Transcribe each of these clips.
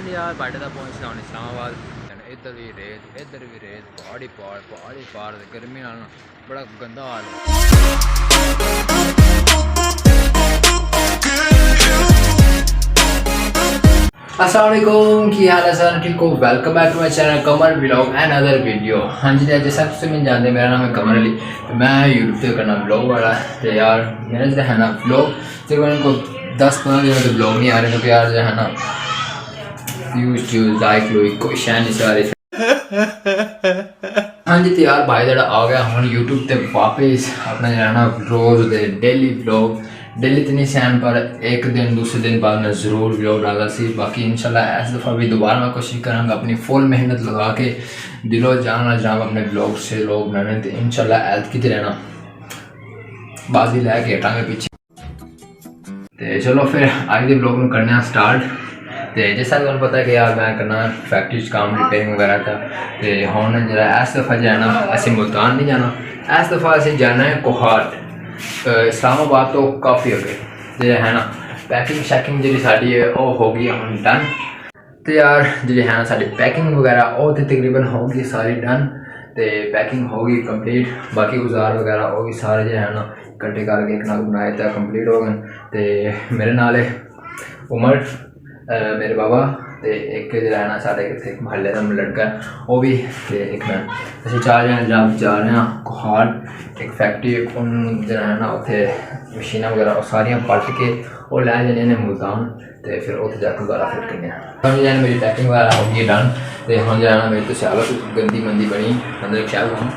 Finally यार बाटे तक पहुँच गया इस्लामाबाद। इधर भी रेत पहाड़ी पार गर्मी नाल बड़ा गंदा हाल है। अस्सलाम वालेकुम, की हाल है सर? ठीक हो? Welcome back to my channel Kamar vlog and other video. हाँ जी, जैसा तुम मिल जानते मेरा नाम है कमर अली। तो मैं यूट्यूब से करना ब्लॉग वाला। तो यार मेरा जो है ना ब्लॉग सिर्फ उनको 10-15 दिन तो ब्लॉग नहीं आ रहे, क्योंकि यार जो है ना व्यूज लाइक कोई शह नहीं आ रही। हाँ जी, तो यार भाई जरा आ गया हूँ यूट्यूब से वापस अपना जो है ना रोज़ दे डेली व्लॉग। डेली तो नहीं सैन पर एक दिन दूसरे दिन बाद मैं ज़रूर व्लॉग डाला सी। बाकी इंशाल्लाह इस दफ़ा भी दोबारा मैं कोशिश करूँगा अपनी फुल मेहनत लगा के दिलो जाना जनाब अपने ब्लॉग से लोग बनाने। तो इंशाल्लाह ऐद की रहना बाजी लैके हटांगे पीछे। तो चलो फिर आज के ब्लॉग में करने स्टार्ट। तो जैसा कि पता है कि यार मैं करना फैक्ट्री काम रिपेयरिंग वगैरह था। तो हम जरा इस दफ़ा जो है ना असी मुल्तान नहीं जाना, इस दफ़ा असी जाना है कोहट। इस्लामाबाद तो काफ़ी हो गए जो है ना पैकिंग शैकिंग जी साड़ी है वो होगी हम डन। तो यार जी है ना साड़ी पैकिंग वगैरह वो तो तकरीबन होगी सारी डन। तो पैकिंग होगी कंप्लीट, बाकी गुजार वगैरह होगी सारे जो है ना इकट्ठे करके एक नाग बनाए तो कंप्लीट हो गए। तो मेरे नाल उमर मेरे बाबा तो एक जो है ना साढ़े एक महल्ले का लड़का वो भी तो एक मैं असं चार जने जब जा रहे हैं कोहाट एक फैक्ट्री जो है ना उत्थे मशीन वगैरह सारियां पलट के वो लै जाने ने मुल्तान। तो फिर उत्थे जाकर दोबारा फिट करने हम जो है मेरी पैकिंग वगैरह हो गई डन। तो हम जो है ना मेरी तो स्याल गंदी मंदी बनी अंदर एक शैल हूँ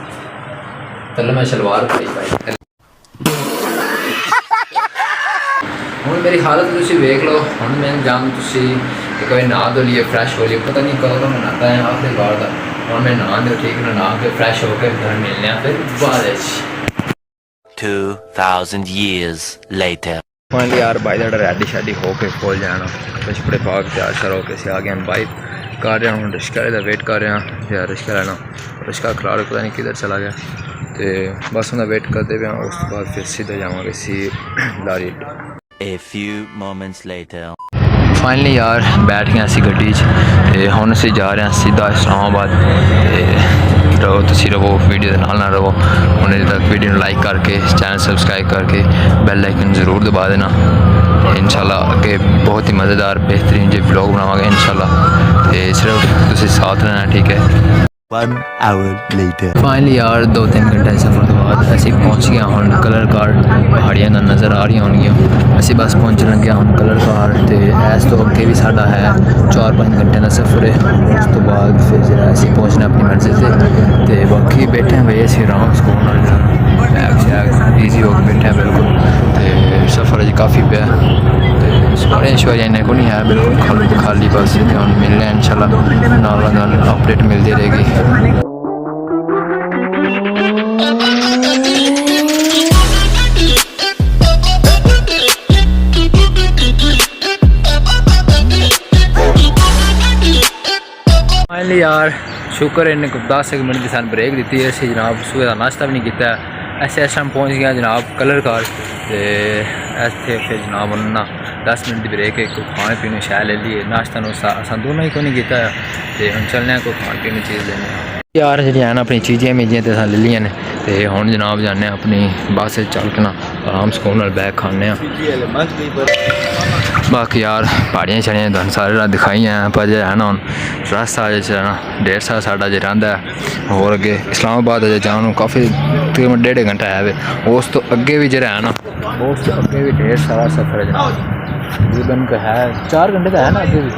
चलो मैं शलवार पाई हूँ मेरी हालत तुम वेख लो। हम मैं जाम तुम एक बार नहा धो लिए फ्रैश हो लिए, पता नहीं कदों का मनाता है आखिरी बार का। और मैं नहा दो ठीक है नहा के फ्रैश होकर घर मिलने फिर बाद 2000 years later। फाइनली यार भाई जरा रेडी शेडी होके खोल जाना कपड़े पा के तैयार शर होके से आ गए हम बाइक कर रहे हैं हूँ रिश्का का वेट कर रहे हैं यार रिश्का लेना रिश्का खराब पता नहीं किधर चला गया। तो बस उन्हें वेट करते हुए उस बाद फिर सीधे जावांगे सी लारी। A few moments later। Finally यार बैठ गए असी गड्डी च हुण असी जा रहे हैं सीधा इस्लामाबाद। रहो तुसी रहो वीडियो के नाल ना रहो उन्हें तक वीडियो लाइक करके चैनल सबसक्राइब करके बेल आइकन ज़रूर दबा देना। इंशाल्लाह आगे बहुत ही मज़ेदार बेहतरीन जो ब्लॉग बनावांगे इंशाल्लाह। तो सिर्फ तुसी साथ रहना ठीक है। 1 hour later। फाइनली यार 2-3 घंटे सफ़र के बाद असी पहुँच गया हूँ कलर कार पहाड़ियाँ नज़र आ रही होंगी असी बस पहुँचने लगे हूँ कलर कार। तो इस तो अगे भी साढ़ा है 4-5 घंटे का सफ़र है। उस तो बाद फिर जरा असी पहुँचना अपनी मंजिल से। तो बाकी बैठे हैं भाई असी आराम सुकून बैग शैग ईजी होकर बैठे हैं बिल्कुल। तो सफ़र अज काफ़ी पे सवारियां शवारियां इन्हें को नहीं है बिल्कुल खाली बस। हम मिलने हैं इंशाल्लाह नाल अपडेट मिलती रहेगी। फाइनली यार शुक्र इन्हें 10 मिनट की सन ब्रेक दी है असी जनाब सुबह का नाश्ता भी नहीं किया। ऐसे इस टाइम पहुँच गया जनाब कलर कार। तो इतने फिर जनाब उन्होंने 10 मिनट की ब्रेक एक खाने पीने शै ले लिए नाश्ता नुश्ता असा दोनों ही को नहीं किया। तो हम चलने कोई खाने पीने चीज़ लेने यार जी है ना अपनी चीज़ें मीजियाँ तो ले लिया ने। तो हम जनाब जाने अपनी बस चल के ना आराम सुकून बैग खाने। बाकी यार पहाड़ियाँ छड़ियाँ तुम सारे दिखाई हैं पर जो है ना हम रास्ता जो है ना 1.5 साढ़ा जो रहा है और अगे इस्लामाबाद अजे जाने काफ़ी तकरीबन 1.5 घंटा है। उस तो अगे भी जो है ना उस तो अगे भी 1.5 सारा सफ़र है तकरीबन का है 4 घंटे का है ना अगे भी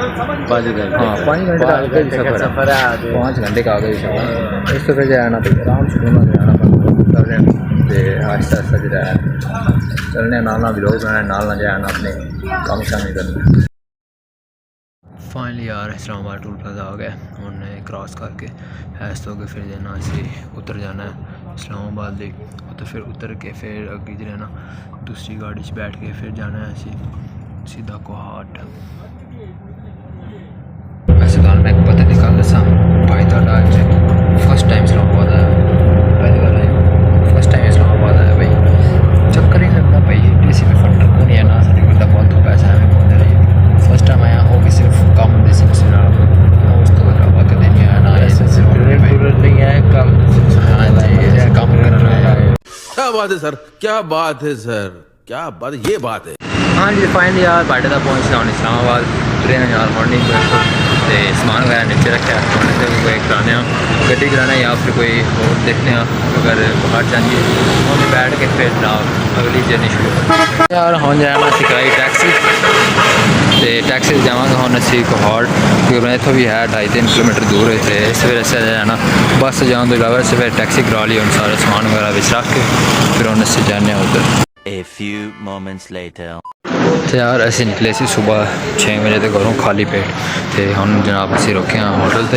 5 घंटे। हाँ 5 घंटे का आगे भी सफ़र है 5 घंटे का आगे भी सफ़र। इस तो फिर जो है ना आराम से जाना कर रहे हैं। तो आहिस्ता आहिस्ता जो है चलने नाल भी लोग नाल जो है ना अपने काम शाम करने। फाइनली यार इस्लामाबाद टूल प्लाजा आ गया उन्हें क्रॉस करके ऐस तो फिर जो है ना असी उतर जाना है इस्लामाबाद ले। तो फिर उतर के फिर अगे जो है ना दूसरी गाड़ी से बैठ के फिर जाना है असी सीधा कोहाट। वैसे तो मैं पता नहीं कल दसा भाई फर्स्ट टाइम इस्लामाबाद आया फर्स्ट टाइम इस्लामाबाद आया भाई चक्कर ही लगता भाई डीसी में फंडर को नहीं है ना साढ़े बहुत पैसा है फर्स्ट टाइम आया वो भी सिर्फ काम देसी बात है सर, क्या बात है सर, क्या बात, ये बात है। हाँ जी फाइनली यार बाटे का पहुँच गया हूँ इस्लामाबाद। ट्रेन यार होनी तो समान वगैरह नीचे रखे होने से कोई कराने गड्डी कराना या फिर कोई और देखने अगर बाहर जाएंगे उन्हें बैठ के फिर जनाब अगली जर्नी शुरू कर यार हम जाना असी कराई टैक्सी तो टैक्सी जावांगे हम असी कोहट क्योंकि मैं इतों भी है 2.5-3 किलोमीटर दूर है तो सवेरे से जाना बस जाने के अलावा सवेरे टैक्सी करा ली हम सारे समान वगैरह बिच रख के फिर हम असी जाने उधर। A few moments later. तो यार असी निकले सी सुबह 6 बजे तो घरों खाली पेट तो हम जनाब असी रुके हैं होटल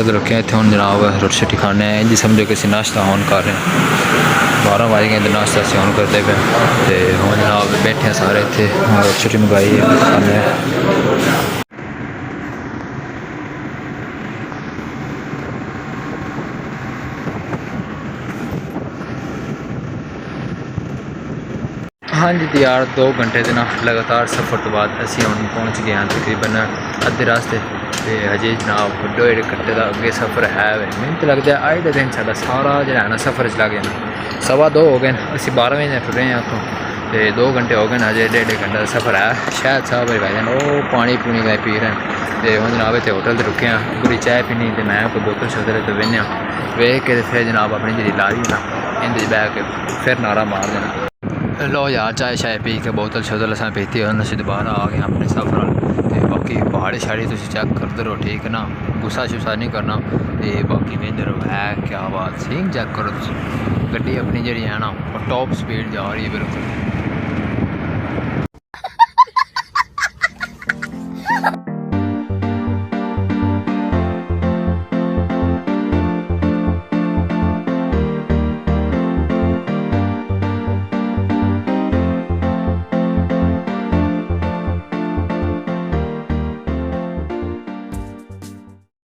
से रुके हैं इतने हम जनाब रोटी शोटी खाने जी समझो कि असी नाश्ता ऑन कर रहे हैं 12 बज गए तो नाश्ता असी ऑन करते पे तो हम जनाब बैठे हैं सारे इतने रोटी शोटी मंगाई खाने। हाँ जी तो यार 2 घंटे के ना लगातार सफ़र तो बाद असी हम पहुँच गए हैं तकरीबन अद्धे रास्ते तो हजे जनाब बड़ो 1 घंटे का अगे सफ़र है मैंने तो लगता है अज का दिन साढ़ा सारा जो है ना सफ़र च लग गया 2:15 हो गए असी 12 बजे टुरे हैं उतों तो 2 घंटे हो गए अजे 1.5 घंटे का सफ़र है शायद 7 बजे भाई वो पानी पूनी का पी रहे हैं तो हम जनाब इतने होटल से रुके हैं पूरी चाय पीनी तो मैं कोई बोतल शोतल तो बहने वेख के फिर जनाब अपनी जी ला दी ना इंद बह के फिर नारा मार देना लो यार चाय शाय पी के बोतल शोतल अस पीती और असी दोबारा आ गए अपने सफर तो बाकी पहाड़ी शाड़ी तुम चेक करते रहो ठीक है ना गुस्सा शुस्सा नहीं करना तो बाकी इधर है क्या बात सीन चेक करो तुम गड्डी अपनी जी है ना और टॉप स्पीड जा रही है बिल्कुल।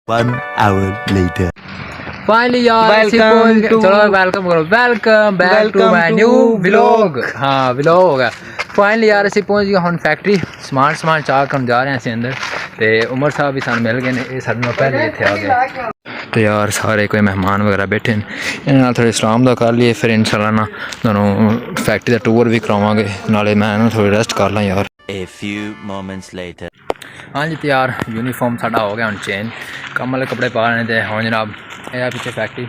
1 hour later. फाइनली यार welcome back to my new vlog. हाँ व्लॉग हो गया फाइनली यार असी पहुँच गए हम फैक्ट्री समान चाह कर जा रहे हैं असी अंदर तो उमर साहब भी सानू मिल गए ने ये सारे पहले इतने आ गए तो यार सारे कोई मेहमान वगैरह बैठे हैं इन्होंने थोड़े सलाम दा कर लिए फिर इंशाल्लाह ना तुहानू फैक्ट्री का टूर भी करावांगे नाले मैं थोड़ी रेस्ट कर ला यार। A few moments later. हाँ जी तो यार यूनीफॉर्म साढ़ा हो गया हम चेंज कम वाले कपड़े पा रहे थे हाँ जनाब यह पीछे फैक्ट्री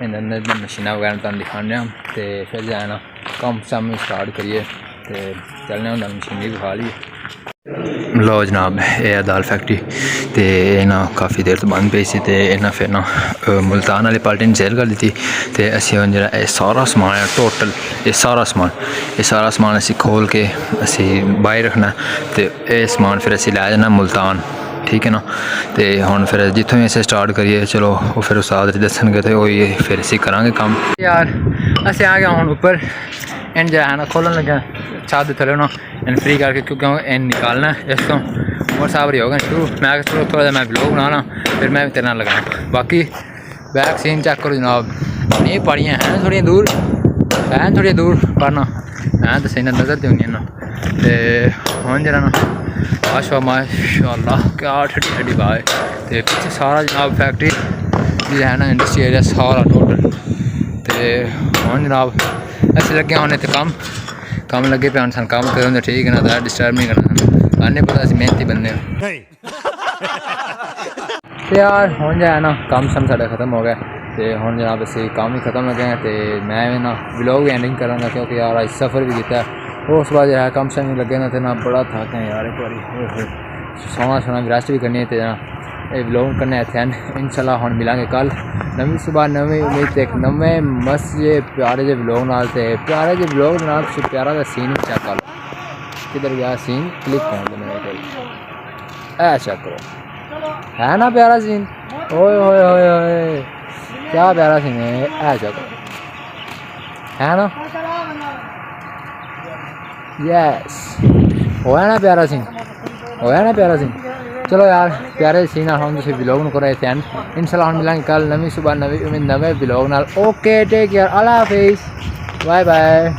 अंदर मशीन वगैरह तुम दिखाने तो फिर जाए ना कम शम स्टार्ट करिए तो चलने होंगे मशीनरी दिखा ली। लो जनाब यह दाल फैक्ट्री तो ना काफ़ी देर तो बंद पई सी ते इन्हें फिर ना मुल्तान वाली पार्टी ने सेल कर दी तो असी जो सारा समान है टोटल ये सारा समान असी खोल के असी बाहर रखना तो यह समान फिर असी लै जाना मुल्तान ठीक है ना तो हम फिर जितों भी अस स्टार्ट करिए चलो वो फिर उस्ताद जी दसणगे तो वही फिर असी करांगे काम। यार अस आ गया हम ऊपर इन जो है ना खोलन लगे छत थले ना इन फ्री करके क्योंकि इन निकालना इस तो उमर साहब ही हो गए शुरू मैं चलो थोड़ा जहा मैं ब्लॉग बनाना फिर मैं भी तेरे नाल लगाना बाकी बैक सीन चेक करो जनाब नहीं पड़ियाँ हैं थोड़ी दूर पढ़ना हैं तो सही नज़र तो नहीं ना तो हम जरा ना माशाअल्लाह क्या ठंडी ठंडी हवा है तो पीछे सारा जनाब फैक्ट्री जो है ना इंडस्ट्री एरिया सारा टोटल तो हम जनाब ऐसे लगे होने तो कम लगे पे सन काम करें ठीक है ना ज़्यादा डिस्टर्ब नहीं करना आने पता अस मेहनती बनने तो यार हम जो है ना काम शम साढ़ा खत्म हो गया तो हम जनाब असी काम ही खत्म लगे हैं तो मैं भी ना व्लॉग भी एंडिंग कराँगा क्योंकि यार अज सफ़र भी किया उस बाद जो है काम शम लगे ना तो ना बड़ा थक है यार एक बार सोना रेस्ट भी करनी है तो व्लॉग करने इतने इंशाल्लाह हम मिलेंगे कल नवी सुबह नवी उम्मीद एक नवे मस्त प्यारे जे व्लॉग नाल ते प्यारे जे व्लॉग नाल प्यारा दा सीन चेक कर किधर गया सीन क्लिक कर दो मेरे को ऐ चेक करो है ना प्यारा सीन ओए होए होए होए क्या प्यारा सीन है ऐ चेक करो है ना यस होया ना प्यारा सीन चलो यार प्यारे सीन हम तुम व्लॉग को रहे थे इंशाल्लाह हम मिलेंगे कल नवी सुबह नवी उम्मीद नवे व्लॉग नाल ओके टेक केयर अल्लाह हाफिज़ बाय बाय।